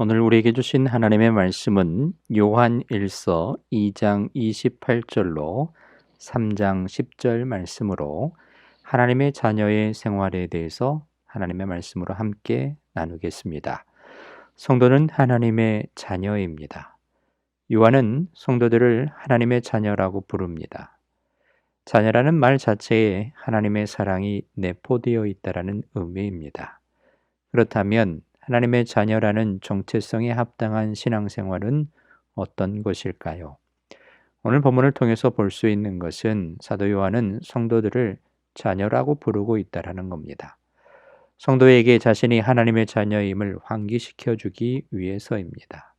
오늘 우리에게 주신 하나님의 말씀은 요한 1서 2장 28절로 3장 10절 말씀으로 하나님의 자녀의 생활에 대해서 하나님의 말씀으로 함께 나누겠습니다. 성도는 하나님의 자녀입니다. 요한은 성도들을 하나님의 자녀라고 부릅니다. 자녀라는 말 자체에 하나님의 사랑이 내포되어 있다라는 의미입니다. 그렇다면 하나님의 자녀라는 정체성에 합당한 신앙생활은 어떤 것일까요? 오늘 본문을 통해서 볼 수 있는 것은 사도 요한은 성도들을 자녀라고 부르고 있다라는 겁니다. 성도에게 자신이 하나님의 자녀임을 환기시켜 주기 위해서입니다.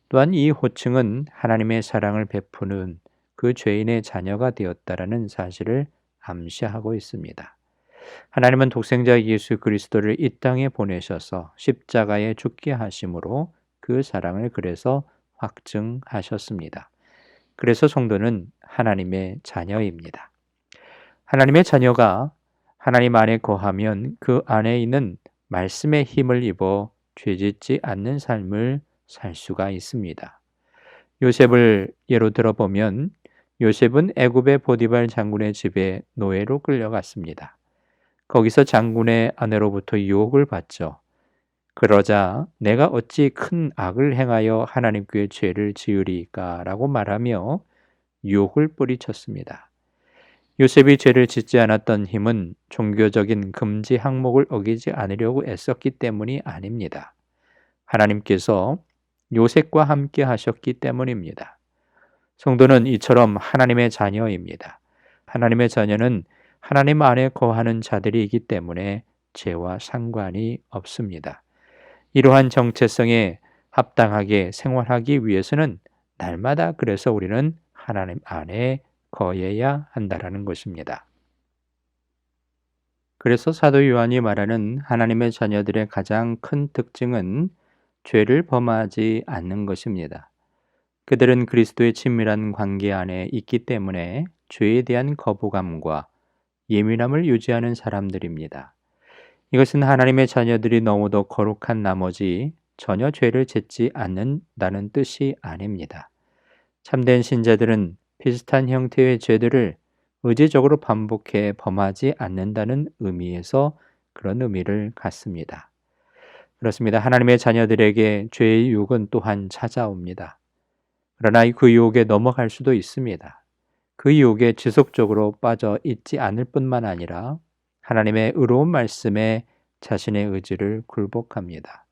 또한 이 호칭은 하나님의 사랑을 베푸는 그 죄인의 자녀가 되었다라는 사실을 암시하고 있습니다. 하나님은 독생자 예수 그리스도를 이 땅에 보내셔서 십자가에 죽게 하심으로 그 사랑을 그래서 확증하셨습니다. 그래서 성도는 하나님의 자녀입니다. 하나님의 자녀가 하나님 안에 거하면 그 안에 있는 말씀의 힘을 입어 죄짓지 않는 삶을 살 수가 있습니다. 요셉을 예로 들어보면 요셉은 애굽의 보디발 장군의 집에 노예로 끌려갔습니다. 거기서 장군의 아내로부터 유혹을 받죠. 그러자 내가 어찌 큰 악을 행하여 하나님께 죄를 지으리까 라고 말하며 유혹을 뿌리쳤습니다. 요셉이 죄를 짓지 않았던 힘은 종교적인 금지 항목을 어기지 않으려고 애썼기 때문이 아닙니다. 하나님께서 요셉과 함께 하셨기 때문입니다. 성도는 이처럼 하나님의 자녀입니다. 하나님의 자녀는 하나님 안에 거하는 자들이기 때문에 죄와 상관이 없습니다. 이러한 정체성에 합당하게 생활하기 위해서는 날마다 그래서 우리는 하나님 안에 거해야 한다라는 것입니다. 그래서 사도 요한이 말하는 하나님의 자녀들의 가장 큰 특징은 죄를 범하지 않는 것입니다. 그들은 그리스도의 친밀한 관계 안에 있기 때문에 죄에 대한 거부감과 예민함을 유지하는 사람들입니다. 이것은 하나님의 자녀들이 너무도 거룩한 나머지 전혀 죄를 짓지 않는다는 뜻이 아닙니다. 참된 신자들은 비슷한 형태의 죄들을 의지적으로 반복해 범하지 않는다는 의미에서 그런 의미를 갖습니다. 그렇습니다. 하나님의 자녀들에게 죄의 유혹은 또한 찾아옵니다. 그러나 그 유혹에 넘어갈 수도 있습니다. 그 유혹에 지속적으로 빠져 있지 않을 뿐만 아니라 하나님의 의로운 말씀에 자신의 의지를 굴복합니다.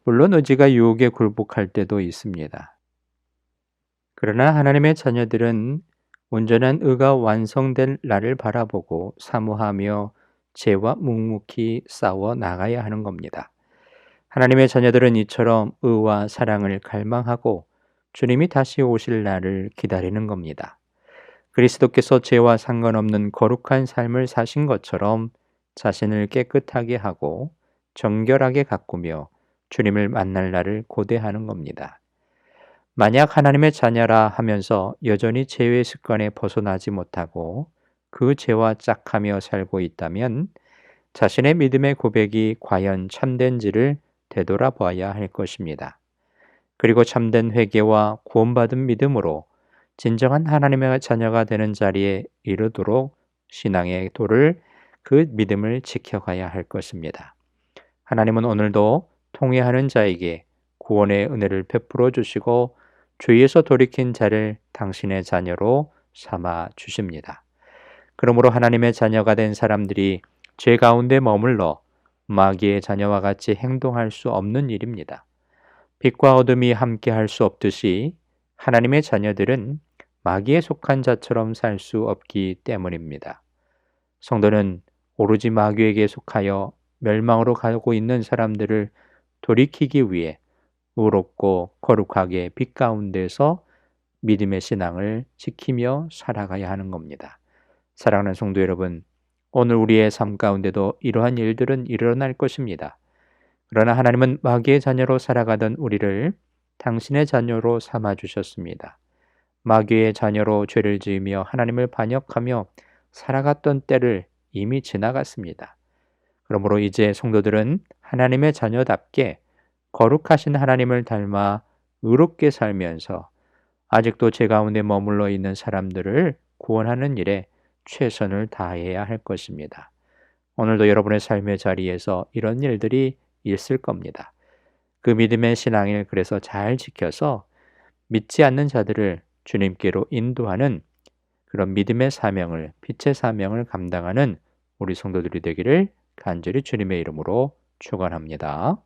물론 의지가 유혹에 굴복할 때도 있습니다. 그러나 하나님의 자녀들은 온전한 의가 완성될 날을 바라보고 사모하며 죄와 묵묵히 싸워 나가야 하는 겁니다. 하나님의 자녀들은 이처럼 의와 사랑을 갈망하고 주님이 다시 오실 날을 기다리는 겁니다. 그리스도께서 죄와 상관없는 거룩한 삶을 사신 것처럼 자신을 깨끗하게 하고 정결하게 가꾸며 주님을 만날 날을 고대하는 겁니다. 만약 하나님의 자녀라 하면서 여전히 죄의 습관에 벗어나지 못하고 그 죄와 짝하며 살고 있다면 자신의 믿음의 고백이 과연 참된지를 되돌아봐야 할 것입니다. 그리고 참된 회개와 구원받은 믿음으로 진정한 하나님의 자녀가 되는 자리에 이르도록 신앙의 도를 그 믿음을 지켜가야 할 것입니다. 하나님은 오늘도 통회하는 자에게 구원의 은혜를 베풀어 주시고 죄에서 돌이킨 자를 당신의 자녀로 삼아 주십니다. 그러므로 하나님의 자녀가 된 사람들이 죄 가운데 머물러 마귀의 자녀와 같이 행동할 수 없는 일입니다. 빛과 어둠이 함께 할 수 없듯이 하나님의 자녀들은 마귀에 속한 자처럼 살 수 없기 때문입니다. 성도는 오로지 마귀에게 속하여 멸망으로 가고 있는 사람들을 돌이키기 위해 의롭고 거룩하게 빛 가운데서 믿음의 신앙을 지키며 살아가야 하는 겁니다. 사랑하는 성도 여러분, 오늘 우리의 삶 가운데도 이러한 일들은 일어날 것입니다. 그러나 하나님은 마귀의 자녀로 살아가던 우리를 당신의 자녀로 삼아주셨습니다. 마귀의 자녀로 죄를 지으며 하나님을 반역하며 살아갔던 때를 이미 지나갔습니다. 그러므로 이제 성도들은 하나님의 자녀답게 거룩하신 하나님을 닮아 의롭게 살면서 아직도 죄 가운데 머물러 있는 사람들을 구원하는 일에 최선을 다해야 할 것입니다. 오늘도 여러분의 삶의 자리에서 이런 일들이 있을 겁니다. 그 믿음의 신앙을 그래서 잘 지켜서 믿지 않는 자들을 주님께로 인도하는 그런 믿음의 사명을, 빛의 사명을 감당하는 우리 성도들이 되기를 간절히 주님의 이름으로 축원합니다.